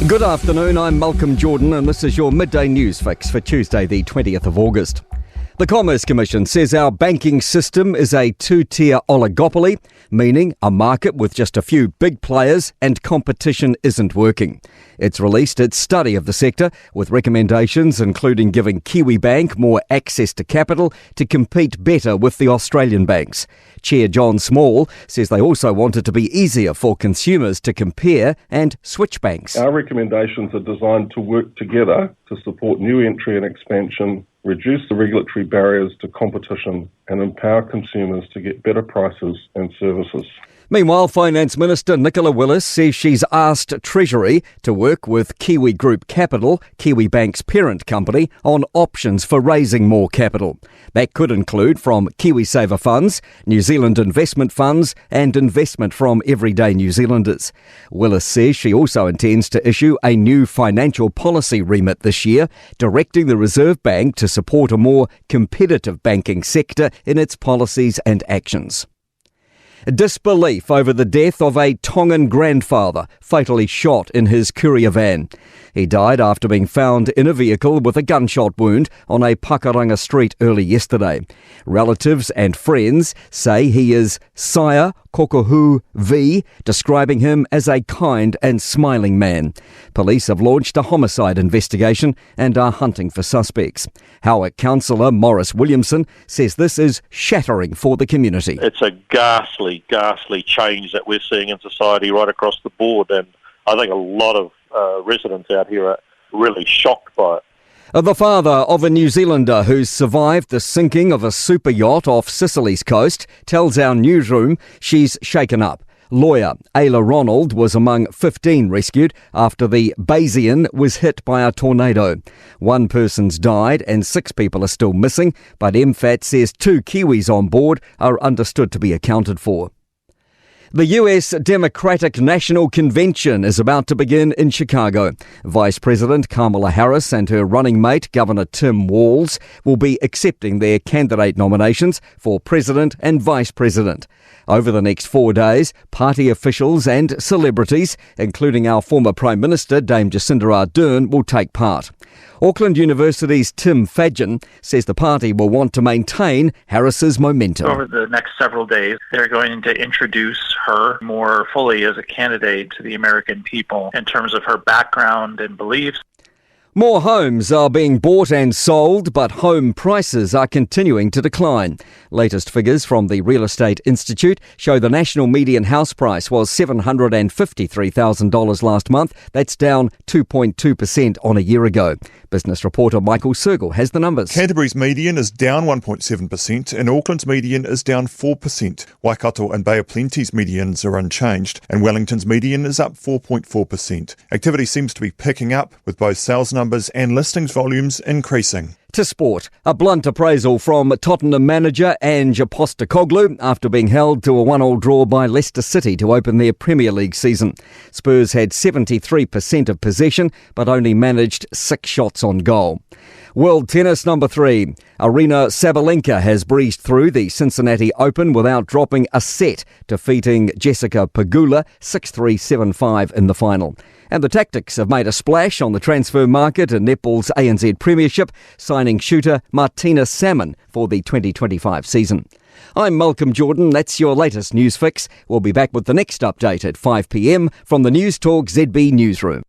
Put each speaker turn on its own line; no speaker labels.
Good afternoon, I'm Malcolm Jordan and this is your Midday News Fix for Tuesday the 20th of August. The Commerce Commission says our banking system is a two-tier oligopoly, meaning a market with just a few big players and competition isn't working. It's released its study of the sector with recommendations including giving Kiwibank more access to capital to compete better with the Australian banks. Chair John Small says they also want it to be easier for consumers to compare and switch banks.
Our recommendations are designed to work together to support new entry and expansion, reduce the regulatory barriers to competition and empower consumers to get better prices and services.
Meanwhile, Finance Minister Nicola Willis says she's asked Treasury to work with Kiwi Group Capital, Kiwibank's parent company, on options for raising more capital. That could include from KiwiSaver funds, New Zealand investment funds and investment from everyday New Zealanders. Willis says she also intends to issue a new financial policy remit this year, directing the Reserve Bank to support a more competitive banking sector in its policies and actions. Disbelief over the death of a Tongan grandfather fatally shot in his courier van. He died after being found in a vehicle with a gunshot wound on a Pakaranga street early yesterday. Relatives and friends say he is Sire Kokohu V, describing him as a kind and smiling man. Police have launched a homicide investigation and are hunting for suspects. Howick councillor Maurice Williamson says this is shattering for the community.
It's a ghastly change that we're seeing in society right across the board, and I think a lot of residents out here are really shocked by it.
The father of a New Zealander who's survived the sinking of a super yacht off Sicily's coast tells our newsroom she's shaken up. Lawyer Ayla Ronald was among 15 rescued after the Bayesian was hit by a tornado. One person's died and 6 people are still missing, but MFAT says 2 Kiwis on board are understood to be accounted for. The US Democratic National Convention is about to begin in Chicago. Vice President Kamala Harris and her running mate, Governor Tim Walz, will be accepting their candidate nominations for President and Vice President. Over the next 4 days, party officials and celebrities, including our former Prime Minister, Dame Jacinda Ardern, will take part. Auckland University's Tim Fadgen says the party will want to maintain Harris's momentum.
Over the next several days, they're going to introduce her more fully as a candidate to the American people in terms of her background and beliefs.
More homes are being bought and sold, but home prices are continuing to decline. Latest figures from the Real Estate Institute show the national median house price was $753,000 last month. That's down 2.2% on a year ago. Business reporter Michael Sergel has the numbers.
Canterbury's median is down 1.7% and Auckland's median is down 4%. Waikato and Bay of Plenty's medians are unchanged and Wellington's median is up 4.4%. Activity seems to be picking up with both sales numbers and listings volumes increasing.
To sport, a blunt appraisal from Tottenham manager Ange Postecoglou after being held to a 1-1 draw by Leicester City to open their Premier League season. Spurs had 73% of possession but only managed 6 shots on goal. World Tennis number 3. Aryna Sabalenka has breezed through the Cincinnati Open without dropping a set, defeating Jessica Pegula 6-3, 7-5 in the final. And the Tactics have made a splash on the transfer market in netball's ANZ Premiership, signing shooter Martina Salmon for the 2025 season. I'm Malcolm Jordan. That's your latest news fix. We'll be back with the next update at 5 p.m. from the Newstalk ZB newsroom.